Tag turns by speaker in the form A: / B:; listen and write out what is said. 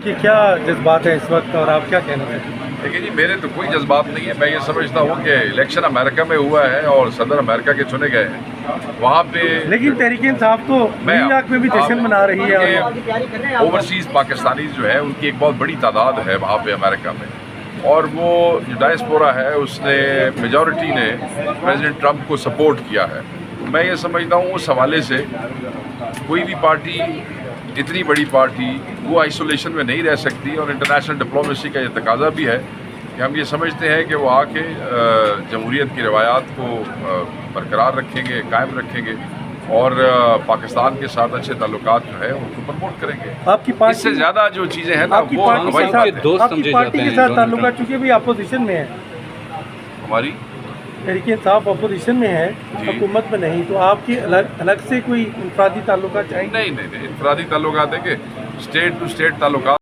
A: کہ کیا جذبات ہیں اس وقت اور آپ کیا کہنا چاہتے ہیں؟
B: دیکھیے جی، میرے تو کوئی جذبات نہیں ہے. میں یہ سمجھتا ہوں کہ الیکشن امریکہ میں ہوا ہے اور صدر امریکہ کے چنے گئے ہیں. وہاں پہ
A: لیکن تحریک انصاف تو نیو یارک میں بھی جشن منا رہی ہے.
B: اوورسیز پاکستانیز جو ہے ان کی ایک بہت بڑی تعداد ہے وہاں پہ امریکہ میں، اور وہ جو ڈائسپورا ہے اس نے میجورٹی نے پریزیڈنٹ ٹرمپ کو سپورٹ کیا ہے. میں یہ سمجھتا ہوں اس حوالے سے کوئی بھی پارٹی، اتنی بڑی پارٹی، وہ آئسولیشن میں نہیں رہ سکتی، اور انٹرنیشنل ڈپلومیسی کا یہ تقاضا بھی ہے کہ ہم یہ سمجھتے ہیں کہ وہ آ کے جمہوریت کی روایات کو برقرار رکھیں گے، قائم رکھیں گے، اور پاکستان کے ساتھ اچھے تعلقات جو ہے ان کو پرموٹ کریں گے.
A: آپ کی پارٹی
B: اس سے زیادہ جو چیزیں ہیں نا
A: آپ کی
B: وہ
A: پارٹی
B: ہوائی
A: کے
B: بات ہے.
A: ساتھ آپ کی پارٹی کے ساتھ تعلقات چونکہ بھی اپوزیشن میں ہے،
B: ہماری
A: تحریک انصاف اپوزیشن میں ہے، حکومت میں نہیں، تو آپ کی الگ سے کوئی انفرادی تعلقات چاہیں گے؟
B: نہیں، انفرادی تعلقات ہے کہ اسٹیٹ ٹو اسٹیٹ تعلقات